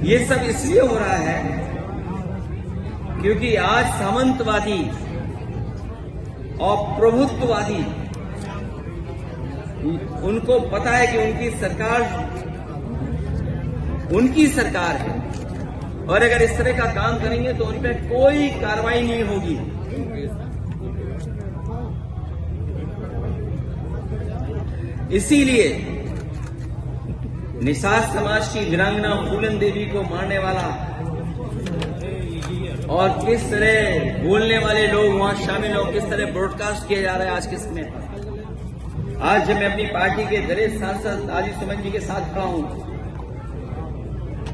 ये सब इसलिए हो रहा है क्योंकि आज सामंतवादी और प्रभुत्ववादी उनको पता है कि उनकी सरकार है और अगर इस तरह का काम करेंगे तो उन पर कोई कार्रवाई नहीं होगी। इसीलिए निषाद समाज की वीरांगना फूलन देवी को मारने वाला और किस तरह बोलने वाले लोग वहां शामिल हो, किस तरह ब्रॉडकास्ट किया जा रहा है आज के समय पर। आज जब मैं अपनी पार्टी के दलित सांसद आजी सुमन जी के साथ खड़ा हूं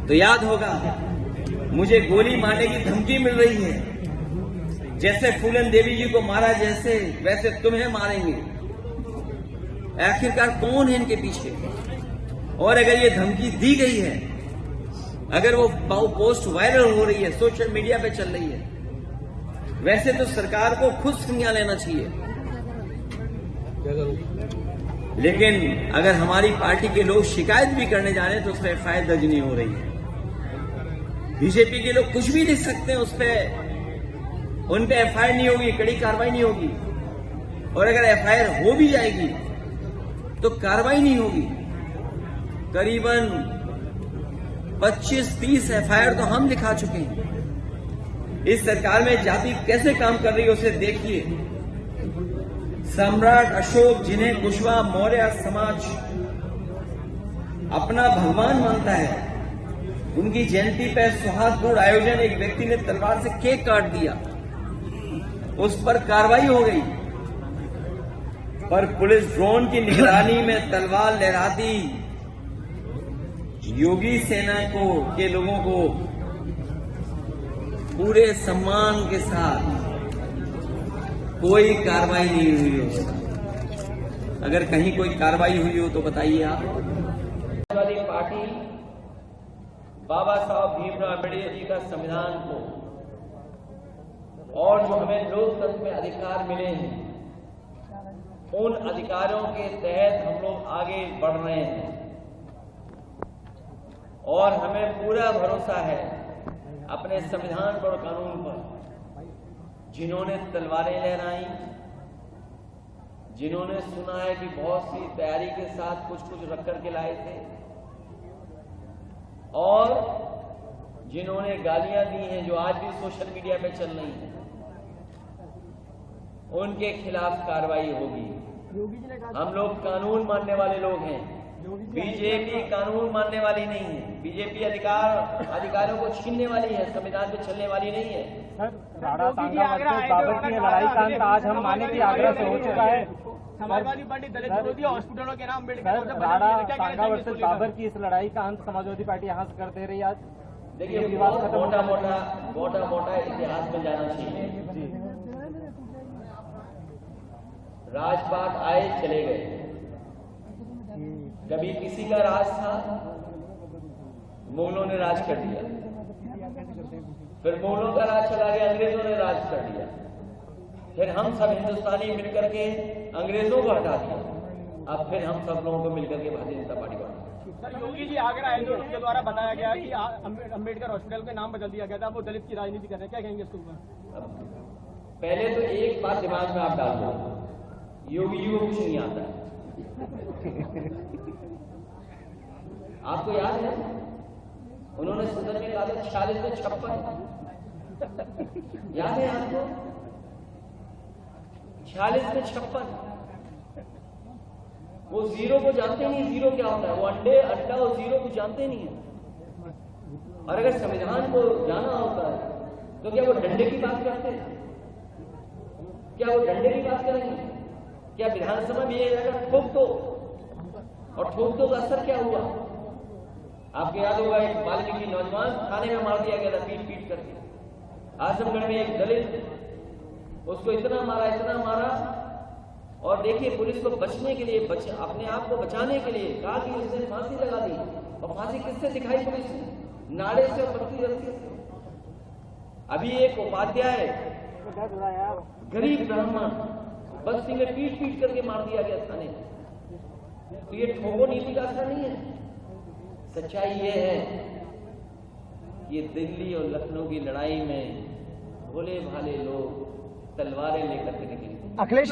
तो याद होगा मुझे गोली मारने की धमकी मिल रही है। जैसे फूलन देवी जी को मारा वैसे तुम्हें मारेंगे। आखिरकार कौन है इनके पीछे? और अगर ये धमकी दी गई है, अगर वो पोस्ट वायरल हो रही है, सोशल मीडिया पे चल रही है, वैसे तो सरकार को खुद संज्ञान लेना चाहिए। लेकिन अगर हमारी पार्टी के लोग शिकायत भी करने जा रहे हैं तो उस पर एफआईआर दर्ज नहीं हो रही है। बीजेपी के लोग कुछ भी लिख सकते हैं, उन पे एफआईआर नहीं होगी, कड़ी कार्रवाई नहीं होगी। और अगर एफआईआर हो भी जाएगी तो कार्रवाई नहीं होगी। करीबन 25-30 एफआईआर तो हम लिखा चुके हैं। इस सरकार में जाति कैसे काम कर रही है उसे देखिए। सम्राट अशोक, जिन्हें कुशवाहा मौर्य समाज अपना भगवान मानता है, उनकी जयंती पर सौहार्दपूर्ण आयोजन एक व्यक्ति ने तलवार से केक काट दिया, उस पर कार्रवाई हो गई। पर पुलिस ड्रोन की निगरानी में तलवार लहराती योगी सेना के लोगों को पूरे सम्मान के साथ कोई कार्रवाई नहीं हुई हो। अगर कहीं कोई कार्रवाई हुई हो तो बताइए आप। वाली पार्टी बाबा साहब भीमराव अम्बेडकर जी का संविधान को और जो हमें लोकतंत्र में अधिकार मिले हैं, उन अधिकारों के तहत हम लोग आगे बढ़ रहे हैं। और हमें पूरा भरोसा है अपने संविधान पर और कानून पर। जिन्होंने तलवारें लहराई, जिन्होंने सुना है कि बहुत सी तैयारी के साथ कुछ रख करके लाए थे, और जिन्होंने गालियां दी हैं जो आज भी सोशल मीडिया पे चल रही हैं, उनके खिलाफ कार्रवाई होगी। हम लोग कानून मानने वाले लोग हैं। बीजेपी कानून मानने वाली नहीं है। बीजेपी अधिकारों को छीनने वाली है, संविधान पे चलने वाली नहीं है। राणा सांगा बाबर की लड़ाई का अंत आज हम माने की आग्रह से हो चुका है। समाजवादी पार्टी दलित विरोधी हॉस्पिटलों के नाम राणा सांगा वर्सेस बाबर की इस लड़ाई का अंत समाजवादी पार्टी यहाँ से कर दे रही है। आज देखिए, मोटा मोटा इतिहास में जाना चाहिए। राजपाट आए चले गए, कभी किसी का राज था, मुगलों ने राज कर दिया, फिर मुगलों का राज चला गया, अंग्रेजों ने राज कर दिया, फिर हम सब हिंदुस्तानी मिलकर के अंग्रेजों को हटा दिया, अब फिर हम सब लोगों को मिलकर के भारतीय जनता पार्टी बना। योगी जी आगरा हाईकोर्ट के द्वारा बताया गया कि अंबेडकर हॉस्पिटल का नाम बदल दिया गया था, वो दलित की राजनीति कर रहे हैं, क्या कहेंगे इसके ऊपर? पहले तो एक बात दिमाग में आप डाल दो, योगी जी को कुछ नहीं आता। आपको याद है उन्होंने सदन में कहा था 46 में 56, याद है आपको? 46 में 56। वो जीरो को जानते नहीं, जीरो क्या होता है। वो अंडा और जीरो को जानते नहीं है। और अगर संविधान को जाना होता है तो क्या वो डंडे की बात करते हैं? क्या वो डंडे की बात करेंगे? क्या विधानसभा में ये अगर ठोक दो, और ठोक दो का असर क्या हुआ? आपको याद होगा एक वाल्मीकि नौजवान थाने में मार दिया गया था पीट करके। आजमगढ़ में एक दलित, उसको इतना मारा, और देखिए पुलिस को बचने के लिए, अपने आप को बचाने के लिए कहा कि उसने फांसी लगा दी। और फांसी किससे दिखाई पुलिस ने? नाड़े से और पत्ती रस्सी से। अभी एक उपाध्याय, गरीब ब्राह्मण, बस्ती में पीट करके मार दिया गया थाने में। तो ये ठोको नीति का असर नहीं है। सच्चाई ये है ये दिल्ली और लखनऊ की लड़ाई में भोले भाले लोग तलवारें लेकर के निकले। अखिलेश